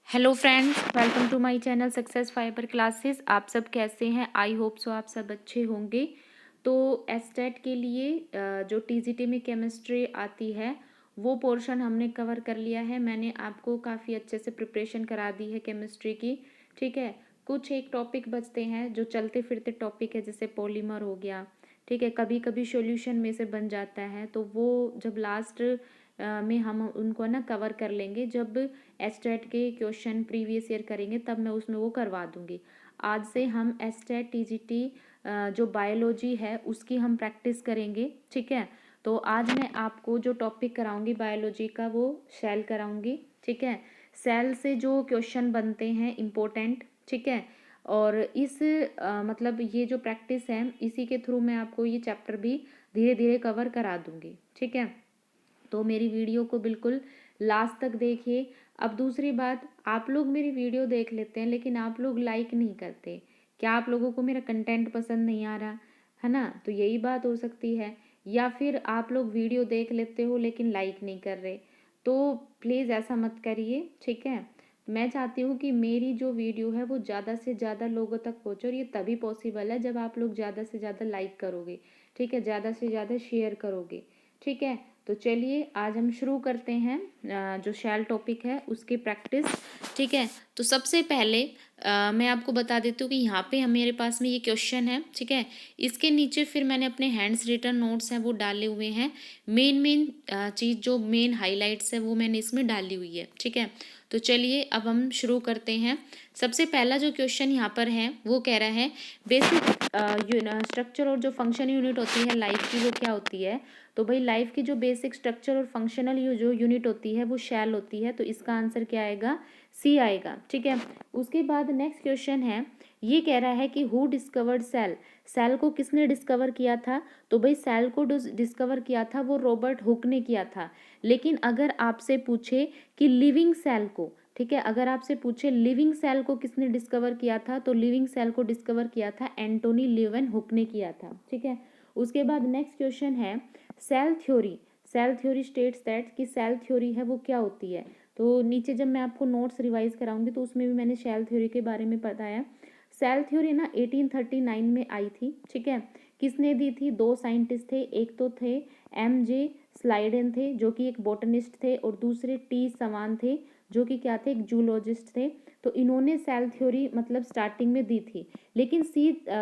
Hello friends, welcome to my channel success fiber classes. आप सब कैसे हैं? आई होप सो आप सब अच्छे होंगे। तो एस्टेट के लिए जो टीजीटी में केमिस्ट्री आती है वो पोर्शन हमने कवर कर लिया है। मैंने आपको काफ़ी अच्छे से प्रिपरेशन करा दी है केमिस्ट्री की। ठीक है, कुछ एक टॉपिक बचते हैं जो चलते फिरते टॉपिक है, जैसे पॉलीमर हो गया। ठीक है, कभी कभी सॉल्यूशन में से बन जाता है, तो वो जब लास्ट में हम उनको ना कवर कर लेंगे। जब एस्टेट के क्वेश्चन प्रीवियस ईयर करेंगे तब मैं उसमें वो करवा दूंगी। आज से हम एस्टेट टीजीटी जो बायोलॉजी है उसकी हम प्रैक्टिस करेंगे। ठीक है, तो आज मैं आपको जो टॉपिक कराऊंगी बायोलॉजी का वो सेल कराऊंगी। ठीक है, सेल से जो क्वेश्चन बनते हैं इम्पोर्टेंट। ठीक है, और इस मतलब ये जो प्रैक्टिस है इसी के थ्रू मैं आपको ये चैप्टर भी धीरे धीरे कवर करा दूंगी। ठीक है, तो मेरी वीडियो को बिल्कुल लास्ट तक देखिए। अब दूसरी बात, आप लोग मेरी वीडियो देख लेते हैं लेकिन आप लोग लाइक नहीं करते। क्या आप लोगों को मेरा कंटेंट पसंद नहीं आ रहा है ना? तो यही बात हो सकती है। या फिर आप लोग वीडियो देख लेते हो लेकिन लाइक नहीं कर रहे। तो प्लीज़ ऐसा मत करिए। ठीक है, मैं चाहती हूँ कि मेरी जो वीडियो है वो ज़्यादा से ज़्यादा लोगों तक पहुँचे, और ये तभी पॉसिबल है जब आप लोग ज़्यादा से ज़्यादा लाइक करोगे। ठीक है, ज़्यादा से ज़्यादा शेयर करोगे। ठीक है, तो चलिए आज हम शुरू करते हैं जो शैल टॉपिक है उसकी प्रैक्टिस। ठीक है, तो सबसे पहले मैं आपको बता देती हूँ कि यहाँ पे हम मेरे पास में ये क्वेश्चन है। ठीक है, इसके नीचे फिर मैंने अपने हैंड्स रिटन नोट्स हैं वो डाले हुए हैं। मेन मेन चीज़ जो मेन हाईलाइट्स है वो मैंने इसमें डाली हुई है। ठीक है, तो चलिए अब हम शुरू करते हैं। सबसे पहला जो क्वेश्चन यहाँ पर है वो कह रहा है बेसिक स्ट्रक्चर और जो फंक्शन यूनिट होती है लाइफ की वो क्या होती है। तो भाई लाइफ की जो बेसिक स्ट्रक्चर और फंक्शनल जो यूनिट होती है वो शैल होती है, तो इसका आंसर क्या आएगा? सी आएगा। ठीक है, उसके बाद नेक्स्ट क्वेश्चन है, ये कह रहा है कि हु डिस्कवर्ड सेल। सेल को किसने डिस्कवर किया था? तो भाई सेल को डिस्कवर किया था वो रॉबर्ट हुक ने किया था। लेकिन अगर आपसे पूछे कि लिविंग सेल को, ठीक है, अगर आपसे पूछे लिविंग सेल को किसने डिस्कवर किया था, तो लिविंग सेल को डिस्कवर किया था एंटोनी लेवन हुक ने किया था। ठीक है, उसके बाद नेक्स्ट क्वेश्चन है cell theory. Cell theory states that कि सेल थ्योरी है वो क्या होती है। तो नीचे जब मैं आपको नोट्स रिवाइज कराऊंगी तो उसमें भी मैंने सेल थ्योरी के बारे में बताया। सेल थ्योरी ना 1839 में आई थी। ठीक है, किसने दी थी? दो साइंटिस्ट थे, एक तो थे एम जे स्लाइडेन थे जो कि एक बोटनिस्ट थे, और दूसरे टी सवान थे जो कि क्या थे? एक जूलॉजिस्ट थे। तो इन्होंने सेल थ्योरी मतलब स्टार्टिंग में दी थी। लेकिन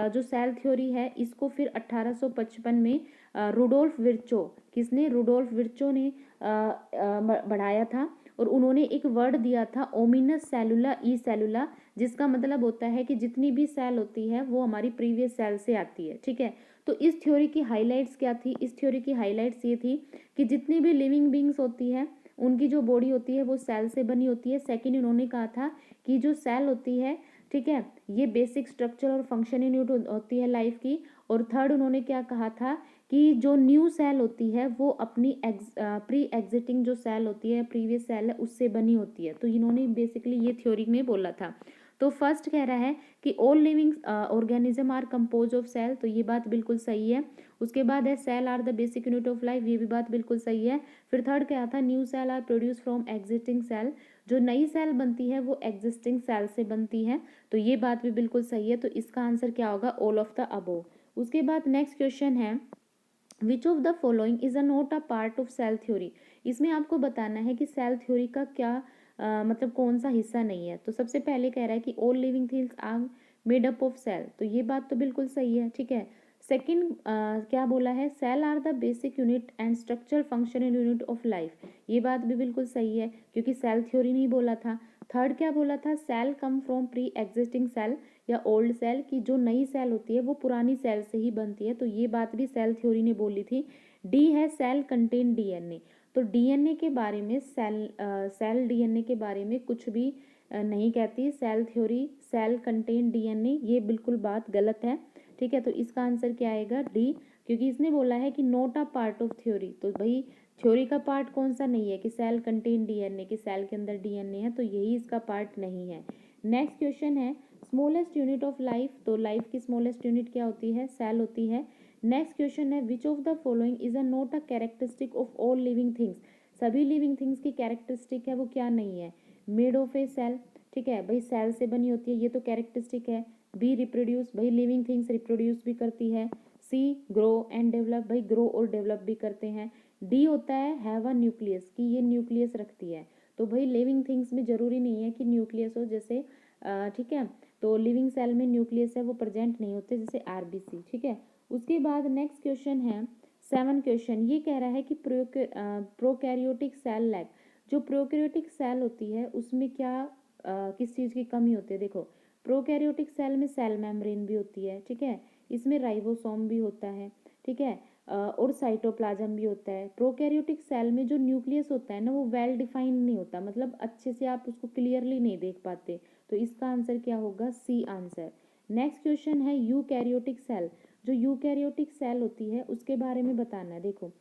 जो सेल थ्योरी है इसको फिर 1855 में रुडोल्फ विर्चो, किसने? रुडोल्फ विर्चो ने बढ़ाया था, और उन्होंने एक वर्ड दिया था ओमिनस सेलुला ई सेलुला, जिसका मतलब होता है कि जितनी भी सेल होती है वो हमारी प्रीवियस सेल से आती है। ठीक है, तो इस थ्योरी की हाइलाइट्स क्या थी? इस थ्योरी की हाइलाइट्स ये थी कि जितनी भी लिविंग बींग्स होती है उनकी जो बॉडी होती है वो सेल से बनी होती है। सेकंड इन्होंने कहा था कि जो सेल होती है, ठीक है, ये बेसिक स्ट्रक्चर और फंक्शन यूनिट होती है लाइफ की। और थर्ड उन्होंने क्या कहा था कि जो न्यू सेल होती है वो अपनी प्री एग्जिटिंग जो सेल होती है, प्रीवियस सेल है, उससे बनी होती है। तो इन्होंने बेसिकली ये थ्योरी में बोला था। तो फर्स्ट कह रहा है कि all living organism are compose of cell, तो ये बात बिल्कुल सही है। उसके बाद है cell are the basic unit of life, ये भी बात बिल्कुल सही है। फिर थर्ड क्या था? New cell are produce from existing cell, जो नई सेल बनती है वो एग्जिस्टिंग सेल से बनती है, तो ये बात भी बिल्कुल सही है। तो इसका आंसर क्या होगा? All of the above. उसके बाद नेक्स्ट क्वेश्चन है which of the following is a not a part of cell theory. इसमें आपको बताना है कि सेल थ्योरी का क्या मतलब कौन सा हिस्सा नहीं है। तो सबसे पहले कह रहा है कि all living things are made up of cell, तो ये बात तो बिल्कुल सही है। ठीक है, सेकंड क्या बोला है? Cell are the basic unit and structural functional unit of life, ये बात भी बिल्कुल सही है क्योंकि सेल थ्योरी नहीं बोला था। थर्ड क्या बोला था? Cell come from pre existing cell या ओल्ड सेल, की जो नई सेल होती है वो पुरानी सेल से ही बनती है, तो ये बात भी सेल थ्योरी ने बोली थी। डी है सेल कंटेन डीएनए, तो डीएनए के बारे में सेल डीएनए के बारे में कुछ भी नहीं कहती cell theory. Cell contain DNA, ये बिल्कुल बात गलत है। ठीक है, तो इसका आंसर क्या आएगा? डी, क्योंकि इसने बोला है कि not a part of theory, तो भाई थ्योरी का पार्ट कौन सा नहीं है कि सेल कंटेन डीएनए, कि सेल के अंदर डीएनए है, तो यही इसका पार्ट नहीं है। नेक्स्ट क्वेश्चन है स्मॉलेस्ट यूनिट ऑफ लाइफ, तो लाइफ की स्मॉलेस्ट यूनिट क्या होती है? सेल होती है। नेक्स्ट क्वेश्चन है which of the following is a not a characteristic of all living things, सभी लिविंग थिंग्स की कैरेक्टरिस्टिक है वो क्या नहीं है? मेड ऑफ ए सेल, ठीक है भाई, सेल से बनी होती है, ये तो कैरेक्टरिस्टिक है। बी रिप्रोड्यूस, भाई लिविंग थिंग्स रिप्रोड्यूस भी करती है। सी ग्रो एंड डेवलप, भाई ग्रो और डेवलप भी करते हैं। डी होता है हैव अ न्यूक्लियस, कि ये न्यूक्लियस रखती है। तो भाई लिविंग थिंग्स में जरूरी नहीं है कि न्यूक्लियस हो, जैसे ठीक है, तो लिविंग सेल में न्यूक्लियस है वो प्रेजेंट नहीं होते, जैसे आरबीसी। ठीक है, उसके बाद नेक्स्ट क्वेश्चन है 7 क्वेश्चन, ये कह रहा है कि प्रोकैरियोटिक सेल लैक, जो प्रोकैरियोटिक सेल होती है उसमें क्या किस चीज़ की कमी होती है। देखो प्रोकैरियोटिक सेल में सेल मेम्ब्रेन भी होती है, ठीक है, इसमें राइबोसोम भी होता है, ठीक है, और साइटोप्लाज्म भी होता है। प्रोकैरियोटिक सेल में जो न्यूक्लियस होता है ना वो वेल डिफाइंड नहीं होता, मतलब अच्छे से आप उसको क्लियरली नहीं देख पाते। तो इसका आंसर क्या होगा, सी आंसर। नेक्स्ट क्वेश्चन है यूकैरियोटिक सेल, जो यूकैरियोटिक सेल होती है उसके बारे में बताना है। देखो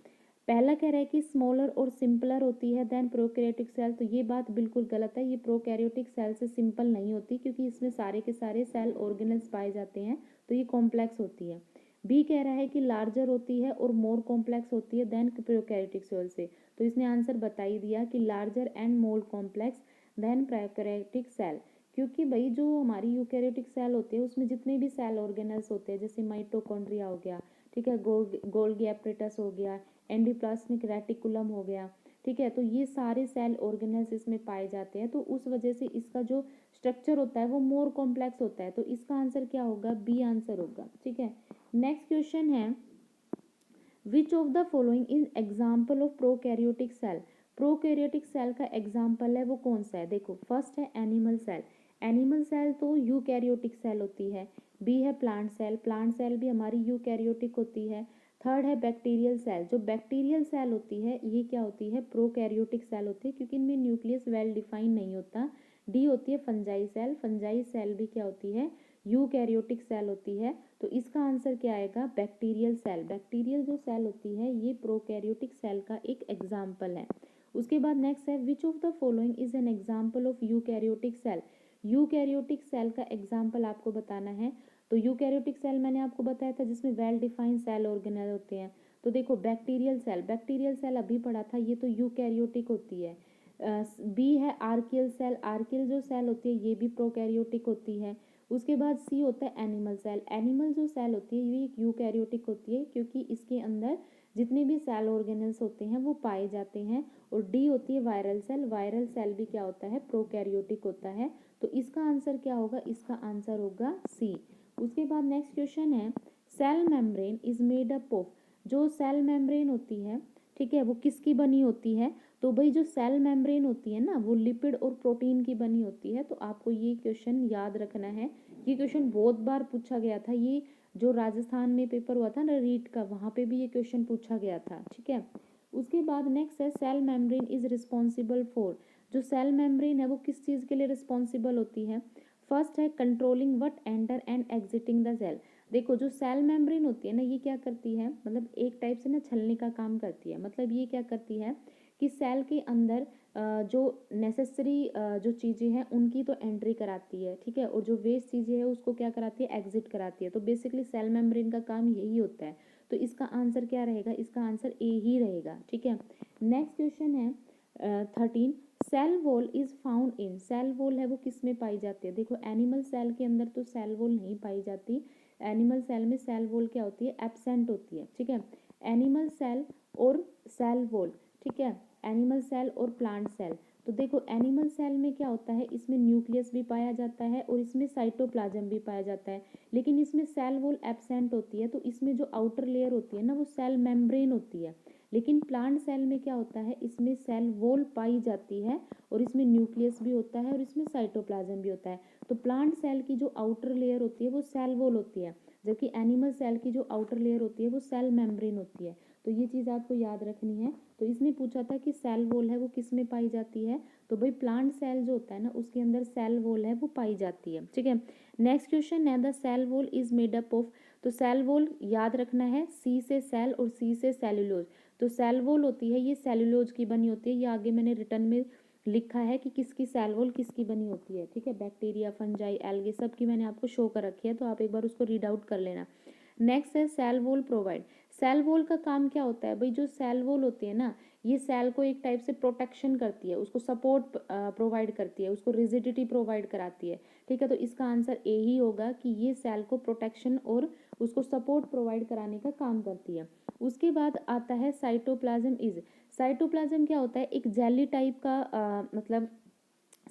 पहला कह रहा है कि स्मॉलर और सिंपलर होती है देन प्रोकैरियोटिक सेल, तो ये बात बिल्कुल गलत है। ये प्रोकैरियोटिक सेल से सिंपल नहीं होती, क्योंकि इसमें सारे के सारे सेल ऑर्गेनल्स पाए जाते हैं, तो ये कॉम्प्लेक्स होती है। बी कह रहा है कि लार्जर होती है और मोर कॉम्प्लेक्स होती है देन प्रोकैरियोटिक सेल से, तो इसने आंसर बता ही दिया कि larger and more complex than prokaryotic cell. क्योंकि भाई जो हमारी यूकैरियोटिक सेल होती है उसमें जितने भी सेल ऑर्गेनल्स होते हैं, जैसे माइटोकॉन्ड्रिया हो गया, ठीक है, गोल्गी एपरेटस हो गया, एंडोप्लाज्मिक रेटिकुलम हो गया, ठीक है, तो ये सारे सेल ऑर्गेनल्स इसमें पाए जाते हैं, तो उस वजह से इसका जो स्ट्रक्चर होता है वो मोर कॉम्प्लेक्स होता है, तो इसका आंसर क्या होगा, बी आंसर होगा। ठीक है, नेक्स्ट क्वेश्चन है which of the following is example of prokaryotic cell, prokaryotic cell का एग्जाम्पल है वो कौन सा है। देखो फर्स्ट है एनिमल सेल, एनिमल सेल तो यूकैरियोटिक सेल होती है। बी है प्लांट सेल, प्लांट सेल भी हमारी यूकैरियोटिक होती है। थर्ड है बैक्टीरियल सेल, जो बैक्टीरियल सेल होती है ये क्या होती है, प्रोकैरियोटिक सेल होती है, क्योंकि इनमें न्यूक्लियस वेल डिफाइन नहीं होता। डी होती है फंजाई सेल, फंजाई सेल भी क्या होती है, यूकैरियोटिक सेल होती है। तो इसका आंसर क्या आएगा, बैक्टीरियल सेल। बैक्टीरियल जो सेल होती है ये प्रोकैरियोटिक सेल का एक एग्जाम्पल है। उसके बाद नेक्स्ट है which of the following is an example of eukaryotic cell, eukaryotic cell का एग्जाम्पल आपको बताना है। तो यूकैरियोटिक सेल मैंने आपको बताया था जिसमें वेल डिफाइंड सेल ऑर्गेनल होते हैं। तो देखो बैक्टीरियल सेल, बैक्टीरियल सेल अभी पढ़ा था, ये तो यूकैरियोटिक होती है। बी है आर्कियल सेल, आर्कियल जो सेल होती है ये भी प्रोकैरियोटिक होती है। उसके बाद सी होता है एनिमल सेल, एनिमल जो सेल होती है ये यूकैरियोटिक होती है, क्योंकि इसके अंदर जितने भी सेल ऑर्गेनल्स होते हैं वो पाए जाते हैं। और डी होती है वायरल सेल, वायरल सेल भी क्या होता है, प्रोकैरियोटिक होता है। तो इसका आंसर क्या होगा, इसका आंसर होगा सी। उसके बाद नेक्स्ट क्वेश्चन है cell membrane is made up of, जो सेल मेम्ब्रेन होती है, ठीक है, वो किसकी बनी होती है। तो भाई जो सेल मेम्ब्रेन होती है ना वो लिपिड और प्रोटीन की बनी होती है। तो आपको ये क्वेश्चन याद रखना है, ये क्वेश्चन बहुत बार पूछा गया था। ये जो राजस्थान में पेपर हुआ था ना रीट का, वहाँ पे भी ये क्वेश्चन पूछा गया था। ठीक है, उसके बाद नेक्स्ट है cell membrane is responsible for, जो सेल मेम्ब्रेन है वो किस चीज़ के लिए रिस्पॉन्सिबल होती है। फर्स्ट है controlling what enter and exiting the cell. देखो जो सेल मेम्ब्रेन होती है ना ये क्या करती है, मतलब एक टाइप से ना छलने का काम करती है। मतलब ये क्या करती है कि सेल के अंदर जो नेसेसरी जो चीज़ें हैं उनकी तो एंट्री कराती है, ठीक है, और जो वेस्ट चीज़ें हैं उसको क्या कराती है, एग्जिट कराती है। तो बेसिकली सेल मेम्ब्रेन का काम यही होता है। तो इसका आंसर क्या रहेगा, इसका आंसर ए ही रहेगा। ठीक है, नेक्स्ट क्वेश्चन है 13 cell wall is found in, cell wall है वो किस में पाई जाती है। देखो एनिमल सेल के अंदर तो सेल वॉल नहीं पाई जाती, एनिमल सेल में सेल वॉल क्या होती है, एब्सेंट होती है। ठीक है, एनिमल सेल और सेल वॉल, ठीक है, एनिमल सेल और प्लांट सेल। तो देखो एनिमल सेल में क्या होता है, इसमें न्यूक्लियस भी पाया जाता है और इसमें साइटोप्लाज्म भी पाया जाता है, लेकिन इसमें सेल वॉल एब्सेंट होती है। तो इसमें जो आउटर लेयर होती है ना वो सेल मेम्ब्रेन होती है। लेकिन प्लांट सेल में क्या होता है, इसमें सेल वॉल पाई जाती है और इसमें न्यूक्लियस भी होता है और इसमें साइटोप्लाज्म भी होता है। तो प्लांट सेल की जो आउटर लेयर होती है वो सेल वॉल होती है, जबकि एनिमल सेल की जो आउटर लेयर होती है वो सेल मेम्ब्रेन होती है। तो ये चीज़ आपको याद रखनी है। तो इसने पूछा था कि सेल वॉल है वो किस में पाई जाती है, तो भाई प्लांट सेल जो होता है ना उसके अंदर सेल वॉल है वो पाई जाती है। ठीक है, नेक्स्ट क्वेश्चन है the cell wall is made up of, तो सेल वॉल याद रखना है सी से सेल और सी से सेलुलोज। तो सेल वॉल होती है ये सेलुलोज की बनी होती है, ये आगे मैंने रिटर्न में लिखा है कि किसकी सेल वॉल किसकी बनी होती है। ठीक है, बैक्टीरिया फंजाई एल्गे सब की मैंने आपको शो कर रखी है, तो आप एक बार उसको रीड आउट कर लेना। नेक्स्ट है cell wall provide, cell wall का काम क्या होता है भाई, जो सेल वॉल होती है ना ये सेल को एक टाइप से प्रोटेक्शन करती है, उसको सपोर्ट प्रोवाइड करती है, उसको रिजिडिटी प्रोवाइड कराती है। ठीक है, तो इसका आंसर ए ही होगा कि ये सेल को प्रोटेक्शन और उसको सपोर्ट प्रोवाइड कराने का काम करती है। उसके बाद आता है साइटोप्लाज्म इज। साइटोप्लाज्म क्या होता है, एक जेली टाइप का मतलब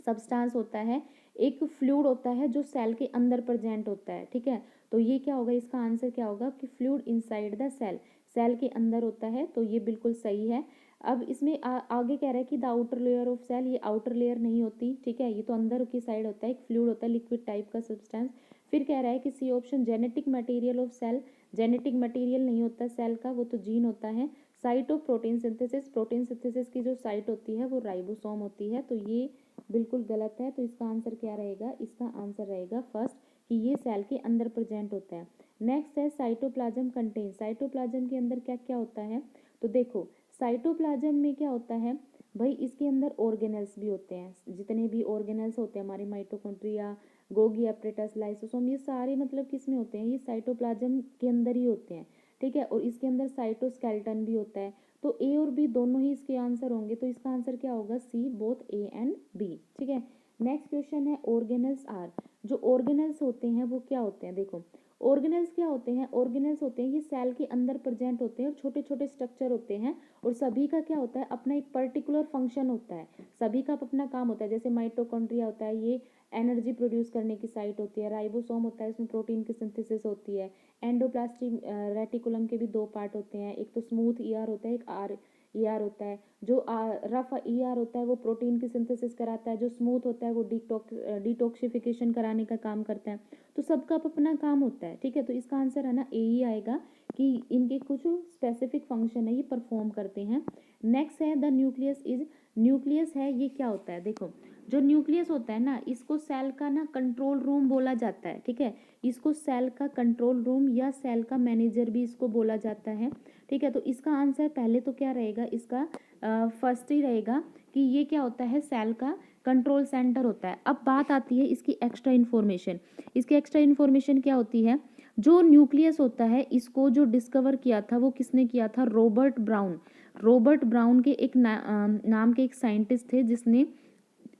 सब्सटेंस होता है, एक फ्लूइड होता है जो सेल के अंदर प्रेजेंट होता है। ठीक है, तो ये क्या होगा, इसका आंसर क्या होगा कि fluid inside the cell, cell के अंदर होता है, तो ये बिल्कुल सही है। अब इसमें आगे कह रहा है कि the outer layer of cell, ये आउटर लेयर नहीं होती। ठीक है, ये तो अंदर की साइड होता है, एक फ्लूइड होता है, लिक्विड टाइप का सब्सटेंस। फिर कह रहा है कि C option genetic material of cell, genetic material नहीं होता सेल का, वो तो जीन होता है। Site of protein synthesis, protein synthesis की जो साइट होती है वो राइबोसोम होती है, तो ये बिल्कुल गलत है। तो इसका आंसर क्या रहेगा, इसका आंसर रहेगा फर्स्ट कि ये सेल के अंदर प्रेजेंट होता है। नेक्स्ट है साइटोप्लाज्म कंटेन, साइटोप्लाज्म के अंदर क्या क्या होता है, तो देखो साइटोप्लाज्म में क्या होता है भाई, इसके अंदर ऑर्गेनेल्स भी होते हैं, जितने भी ऑर्गेनेल्स होते हैं हमारे माइटोकॉन्ड्रिया, गोगी एपरेटस, लाइसोसोम, ये सारे मतलब किस में होते हैं, ये साइटोप्लाज्म के अंदर ही होते हैं। ठीक है, और इसके अंदर साइटोस्केलेटन भी होता है। तो ए और बी दोनों ही इसके आंसर होंगे, तो इसका आंसर क्या होगा, सी, बोथ ए एंड बी। ठीक है, नेक्स्ट क्वेश्चन है ऑर्गेनेल्स आर, जो ऑर्गेनेल्स होते हैं वो क्या होते हैं, देखो ऑर्गेनेल्स क्या होते हैं, ऑर्गेनेल्स होते हैं ये सेल के अंदर प्रेजेंट होते हैं और छोटे छोटे स्ट्रक्चर होते हैं, और सभी का क्या होता है, अपना एक पर्टिकुलर फंक्शन होता है, सभी का अपना काम होता है। जैसे माइटोकॉन्ड्रिया होता है, ये एनर्जी प्रोड्यूस करने की साइट होती है, राइबोसोम होता है, इसमें प्रोटीन की सिंथेसिस होती है, एंडोप्लास्टिक रेटिकुलम के भी दो पार्ट होते हैं, एक तो स्मूथ ईआर होता है, एक आर ईआर होता है। जो रफ ईआर होता है वो प्रोटीन की सिंथेसिस कराता है, जो स्मूथ होता है वो डिटॉक्सिफिकेशन कराने का काम करता है। तो सबका अपना काम होता है। ठीक है, तो इसका आंसर है ना ए ही आएगा कि इनके कुछ स्पेसिफिक फंक्शन है, ये परफॉर्म करते हैं। नेक्स्ट है द न्यूक्लियस इज, न्यूक्लियस है ये क्या होता है, देखो जो न्यूक्लियस होता है ना, इसको सेल का ना कंट्रोल रूम बोला जाता है। ठीक है, इसको सेल का कंट्रोल रूम या सेल का मैनेजर भी इसको बोला जाता है। ठीक है, तो इसका आंसर पहले तो क्या रहेगा, इसका फर्स्ट ही रहेगा कि ये क्या होता है, सेल का कंट्रोल सेंटर होता है। अब बात आती है इसकी एक्स्ट्रा इन्फॉर्मेशन, इसकी एक्स्ट्रा इन्फॉर्मेशन क्या होती है, जो न्यूक्लियस होता है इसको जो डिस्कवर किया था वो किसने किया था, रॉबर्ट ब्राउन। रॉबर्ट ब्राउन के एक नाम के एक साइंटिस्ट थे जिसने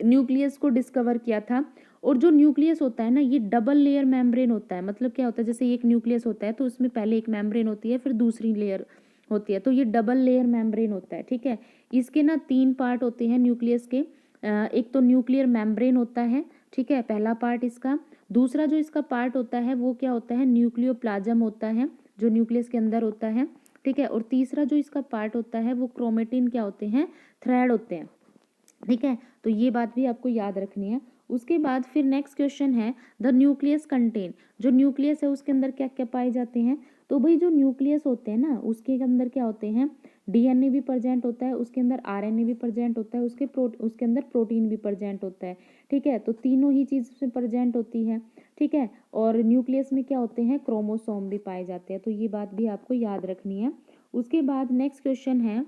न्यूक्लियस को डिस्कवर किया था। और जो न्यूक्लियस होता है ना, ये डबल लेयर मेम्ब्रेन होता है। मतलब क्या होता है, जैसे एक न्यूक्लियस होता है तो उसमें पहले एक मेम्ब्रेन होती है, फिर दूसरी लेयर होती है, तो ये डबल लेयर मेम्ब्रेन होता है। ठीक है, इसके ना 3 पार्ट होते हैं न्यूक्लियस के। एक तो न्यूक्लियर मेम्ब्रेन होता है, ठीक है, पहला पार्ट इसका। दूसरा जो इसका पार्ट होता है वो क्या होता है, न्यूक्लियोप्लाज्म होता है, जो न्यूक्लियस के अंदर होता है। ठीक है, और तीसरा जो इसका पार्ट होता है वो क्रोमेटिन क्या होते हैं, थ्रेड होते हैं। ठीक है, तो ये बात भी आपको याद रखनी है। उसके बाद फिर नेक्स्ट क्वेश्चन है द न्यूक्लियस कंटेन, जो न्यूक्लियस है उसके अंदर क्या क्या पाए जाते हैं, तो भाई जो न्यूक्लियस होते हैं ना उसके अंदर क्या होते हैं, डीएनए भी प्रेजेंट होता है, उसके अंदर आरएनए भी प्रेजेंट होता है, उसके अंदर प्रोटीन भी प्रेजेंट होता है। ठीक है, तो तीनों ही चीज़ उसमें प्रेजेंट होती है। ठीक है, और न्यूक्लियस में क्या होते हैं, क्रोमोसोम भी पाए जाते हैं, तो ये बात भी आपको याद रखनी है। उसके बाद नेक्स्ट क्वेश्चन है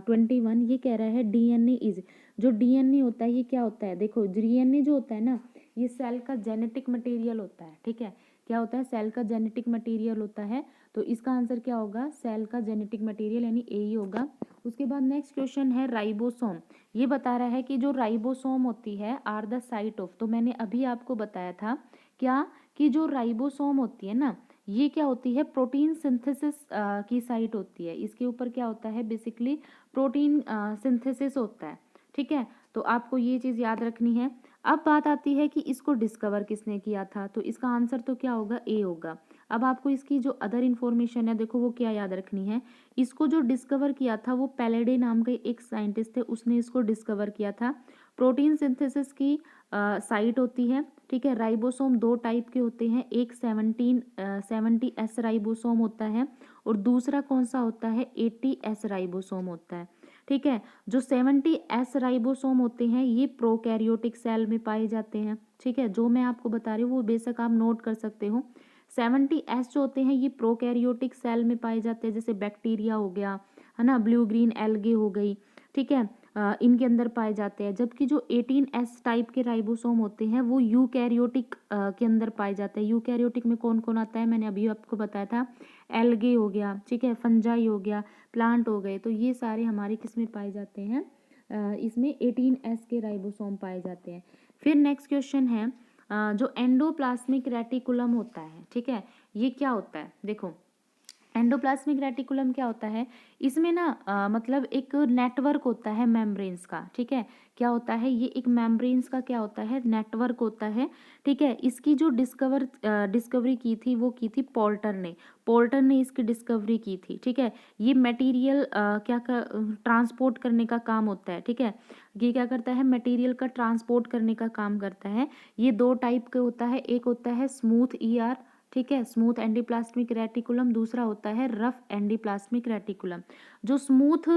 21, ये कह रहा है डीएनए इज, जो डीएनए होता है ये क्या होता है, देखो डीएनए जो होता है ना, ये सेल का जेनेटिक मटेरियल होता है। ठीक है, क्या होता है, सेल का जेनेटिक मटेरियल होता है, तो इसका आंसर क्या होगा, सेल का जेनेटिक मटेरियल यानी ए ही होगा। उसके बाद नेक्स्ट क्वेश्चन है राइबोसोम, ये बता रहा है कि जो राइबोसोम होती है आर द साइट ऑफ, तो मैंने अभी आपको बताया था क्या, कि जो राइबोसोम होती है ना, ये क्या होती है, प्रोटीन सिंथेसिस की साइट होती है, इसके ऊपर क्या होता है, बेसिकली प्रोटीन सिंथेसिस होता है। ठीक है, तो आपको ये चीज़ याद रखनी है। अब बात आती है कि इसको डिस्कवर किसने किया था, तो इसका आंसर तो क्या होगा, ए होगा। अब आपको इसकी जो अदर इन्फॉर्मेशन है देखो वो क्या याद रखनी है, इसको जो डिस्कवर किया था वो पैलेडे नाम के एक साइंटिस्ट थे, उसने इसको डिस्कवर किया था। प्रोटीन सिंथेसिस की साइट होती है। ठीक है, राइबोसोम 2 टाइप के होते हैं, एक 70S राइबोसोम होता है और दूसरा कौन सा होता है, 80S राइबोसोम होता है। ठीक है, जो 70S राइबोसोम होते हैं ये प्रोकैरियोटिक सेल में पाए जाते हैं। ठीक है, जो मैं आपको बता रही हूँ वो बेशक आप नोट कर सकते हो। 70S जो होते हैं ये प्रोकैरियोटिक सेल में पाए जाते हैं, जैसे बैक्टीरिया हो गया, है ना, ब्लू ग्रीन एल्गे हो गई। ठीक है, इनके अंदर पाए जाते हैं, जबकि जो 18S टाइप के राइबोसोम होते हैं वो यूकैरियोटिक के अंदर पाए जाते हैं। यूकैरियोटिक में कौन कौन आता है, मैंने अभी आपको बताया था, एल्गे हो गया, ठीक है, फंजाई हो गया, प्लांट हो गए, तो ये सारे हमारे किस में पाए जाते हैं, इसमें 18S के राइबोसोम पाए जाते हैं। फिर नेक्स्ट क्वेश्चन है जो एंडोप्लाज्मिक रेटिकुलम होता है, ठीक है, ये क्या होता है, देखो एंडोप्लाज्मिक रेटिकुलम क्या होता है, इसमें ना मतलब एक नेटवर्क होता है मेम्ब्रेन्स का, ठीक है, क्या होता है, ये एक मेम्ब्रेन्स का क्या होता है, नेटवर्क होता है, ठीक है। इसकी जो डिस्कवरी की थी वो की थी पोल्टर ने इसकी डिस्कवरी की थी, ठीक है। ये मटेरियल क्या का ट्रांसपोर्ट करने का काम होता है, ठीक है, ये क्या करता है, मटेरियल का ट्रांसपोर्ट करने का काम करता है। ये दो टाइप का होता है, एक होता है स्मूथ ईआर, ठीक है, स्मूथ एंडोप्लाज्मिक रेटिकुलम, दूसरा होता है रफ एंडोप्लाज्मिक रेटिकुलम। जो स्मूथ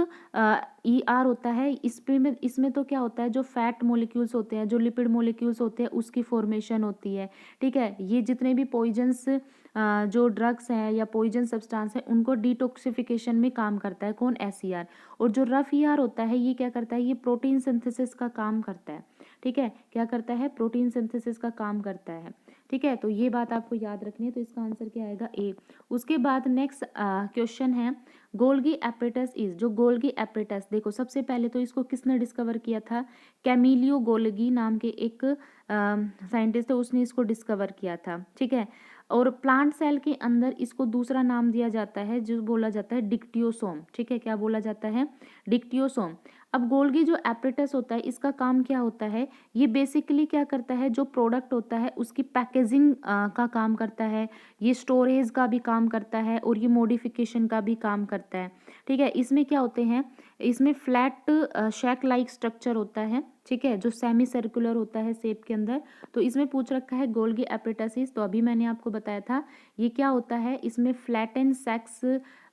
ईआर होता है इसमें तो क्या होता है, जो फैट मॉलिक्यूल्स होते हैं, जो लिपिड मॉलिक्यूल्स होते हैं, उसकी फॉर्मेशन होती है, ठीक है। ये जितने भी पॉइजन्स जो ड्रग्स हैं या पॉइजन सब्सटेंस है उनको डिटॉक्सिफिकेशन में काम करता है, कौन, एसईआर। और जो रफ ईआर होता है ये क्या करता है, ये प्रोटीन सिंथेसिस का काम करता है, ठीक है, क्या करता है, प्रोटीन सिंथेसिस का काम करता है, ठीक है। तो ये बात आपको याद रखनी है, तो इसका आंसर क्या आएगा, ए। उसके बाद नेक्स्ट क्वेश्चन है गोल्गी एपरेटस इज, जो गोल्गी एपरेटस, देखो सबसे पहले तो इसको किसने डिस्कवर किया था, कैमिलियो गोल्गी नाम के एक साइंटिस्ट है, उसने इसको डिस्कवर किया था, ठीक है। और प्लांट सेल के अंदर इसको दूसरा नाम दिया जाता है जो बोला जाता है डिक्टियोसोम, ठीक है, क्या बोला जाता है, डिक्टियोसोम। अब गोल्गी जो एपरेटस होता है इसका काम क्या होता है, ये बेसिकली क्या करता है, जो प्रोडक्ट होता है उसकी पैकेजिंग का काम करता है, ये स्टोरेज का भी काम करता है और ये मॉडिफिकेशन का भी काम करता है, ठीक है। इसमें क्या होते हैं, इसमें फ्लैट शेक लाइक स्ट्रक्चर होता है, ठीक है, जो सेमी सर्कुलर होता है शेप के अंदर। तो इसमें पूछ रखा है गोल्गी एपरेटसिस, तो अभी मैंने आपको बताया था ये क्या होता है, इसमें फ्लैटेन सेक्स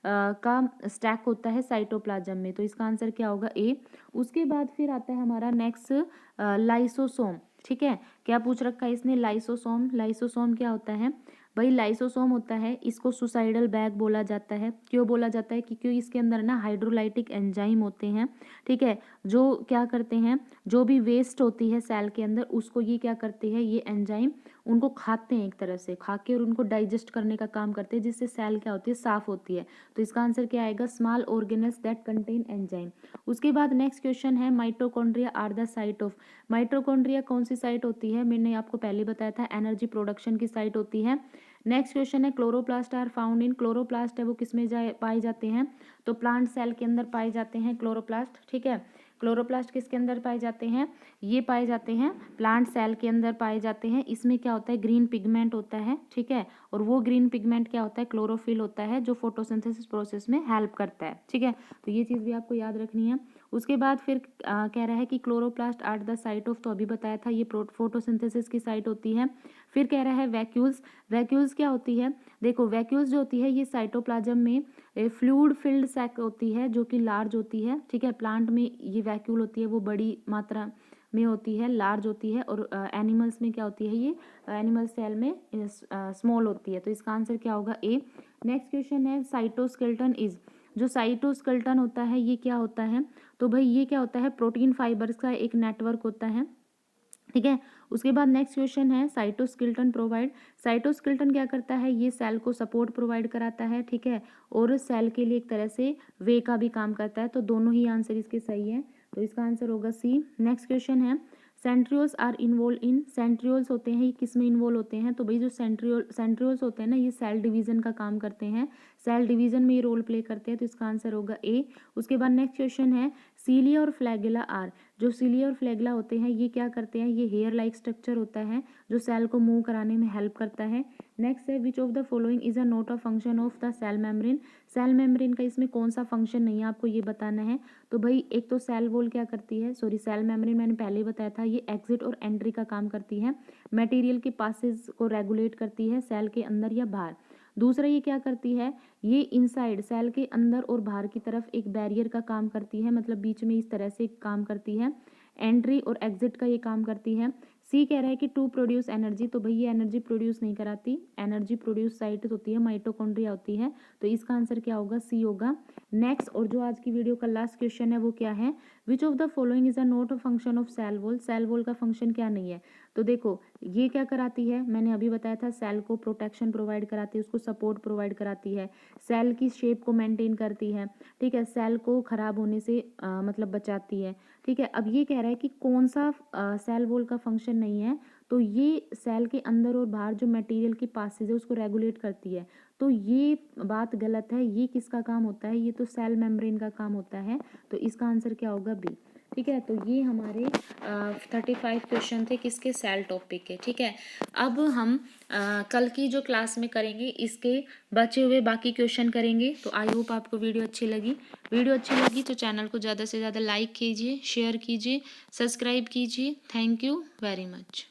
का स्टैक होता है साइटोप्लाज्म में, तो इसका आंसर क्या होगा, ए। उसके बाद फिर आता है हमारा नेक्स्ट लाइसोसोम, ठीक है, क्या पूछ रखा है इसने, लाइसोसोम। लाइसोसोम क्या होता है भाई, लाइसोसोम होता है, इसको सुसाइडल बैग बोला जाता है, क्यों बोला जाता है, क्योंकि इसके अंदर ना हाइड्रोलाइटिक एंजाइम होते हैं, ठीक है, जो क्या करते हैं, जो भी वेस्ट होती है सेल के अंदर उसको ये क्या करते हैं, ये एंजाइम उनको खाते हैं, एक तरह से खा के और उनको डाइजेस्ट करने का काम करते हैं, जिससे सेल क्या होती है, साफ होती है। तो इसका आंसर क्या आएगा, small organelles that contain enzyme. उसके बाद नेक्स्ट क्वेश्चन है mitochondria are the site of, mitochondria कौन सी साइट होती है, मैंने आपको पहले बताया था एनर्जी प्रोडक्शन की साइट होती है। नेक्स्ट क्वेश्चन है chloroplast are found in, chloroplast है वो किसमें पाए जाते हैं, तो प्लांट सेल के अंदर पाए जाते हैं क्लोरोप्लास्ट, ठीक है। क्लोरोप्लास्ट किसके अंदर पाए जाते हैं, ये पाए जाते हैं प्लांट सेल के अंदर पाए जाते हैं। इसमें क्या होता है, ग्रीन पिगमेंट होता है, ठीक है, और वो ग्रीन पिगमेंट क्या होता है, क्लोरोफिल होता है, जो फोटोसिंथेसिस प्रोसेस में हेल्प करता है, ठीक है। तो ये चीज़ भी आपको याद रखनी है। उसके बाद फिर कह रहा है कि chloroplast at the site of, तो अभी बताया था ये फोटोसिंथेसिस की साइट होती है। फिर कह रहा है वैक्यूल्स, वैक्यूल्स क्या होती है, देखो वैक्यूल्स जो होती है ये साइटोप्लाज्म में फ्लूइड फिल्ड सैक होती है जो कि लार्ज होती है, ठीक है। प्लांट में ये वैक्यूल होती है वो बड़ी मात्रा में होती है, लार्ज होती है, और एनिमल्स में क्या होती है, ये एनिमल सेल में स्मॉल होती है। तो इसका आंसर क्या होगा, ए। नेक्स्ट क्वेश्चन है साइटोस्केलेटन इज, जो साइटोस्केलेटन होता है ये क्या होता है, तो भाई ये क्या होता है, प्रोटीन फाइबर्स का एक नेटवर्क होता है, ठीक है। उसके बाद नेक्स्ट क्वेश्चन है साइटोस्केलेटन प्रोवाइड, साइटोस्केलेटन क्या करता है, ये सेल को सपोर्ट प्रोवाइड कराता है, ठीक है, और सेल के लिए एक तरह से वे का भी काम करता है। तो दोनों ही आंसर इसके सही है, तो इसका आंसर होगा सी। नेक्स्ट क्वेश्चन है centrioles are involve in, centrioles होते हैं ये किस में इन्वॉल्व होते हैं, तो भाई जो सेंट्रियोल्स होते हैं ना ये सेल डिवीजन का काम करते हैं, सेल डिवीजन में ये रोल प्ले करते हैं, तो इसका आंसर होगा ए। उसके बाद नेक्स्ट क्वेश्चन है सीलिया और फ्लैगेला आर, जो सीलिया और फ्लैगेला होते हैं ये क्या करते हैं, ये हेयर लाइक स्ट्रक्चर होता है जो सेल को मूव कराने में हेल्प करता है। नेक्स्ट है which of the following is a not a function of the cell membrane, cell membrane का इसमें कौन सा फंक्शन नहीं है आपको ये बताना है। तो भाई एक तो सेल वॉल क्या करती है, सॉरी सेल मेम्ब्रेन मैंने पहले ही बताया था, ये एग्जिट और एंट्री का काम करती है, मटेरियल के पासेज को रेगुलेट करती है सेल के अंदर या बाहर। दूसरा ये क्या करती है, ये इनसाइड सेल के अंदर और बाहर की तरफ एक बैरियर का काम करती है, मतलब बीच में इस तरह से काम करती है, एंट्री और एग्जिट का ये काम करती है। सी कह रहा है कि टू प्रोड्यूस एनर्जी, तो भाई ये एनर्जी प्रोड्यूस नहीं कराती, एनर्जी प्रोड्यूस साइट होती है, माइटोकॉन्ड्रिया होती है, तो इसका आंसर क्या होगा, सी होगा। नेक्स्ट, और जो आज की वीडियो का लास्ट क्वेश्चन है वो क्या है, which of the following is a not a function of cell wall, cell wall का फंक्शन क्या नहीं है। तो देखो ये क्या कराती है, मैंने अभी बताया था, सेल को प्रोटेक्शन प्रोवाइड कराती है, उसको सपोर्ट प्रोवाइड कराती है, सेल की शेप को मेंटेन करती है, ठीक है, सेल को खराब होने से मतलब बचाती है, ठीक है। अब ये कह रहा है कि कौन सा सेल वॉल का फंक्शन नहीं है, तो ये सेल के अंदर और बाहर जो मटेरियल की पासेज है उसको रेगुलेट करती है, तो ये बात गलत है। ये किसका काम होता है, ये तो सेल मेम्ब्रेन का काम होता है, तो इसका आंसर क्या होगा, बी। ठीक है, तो ये हमारे 35 क्वेश्चन थे किसके, सेल टॉपिक के। ठीक है, अब हम कल की जो क्लास में करेंगे इसके बचे हुए बाकी क्वेश्चन करेंगे। तो आई होप आपको वीडियो अच्छी लगी। वीडियो अच्छी लगी तो चैनल को ज़्यादा से ज़्यादा लाइक कीजिए, शेयर कीजिए, सब्सक्राइब कीजिए। Thank you very much.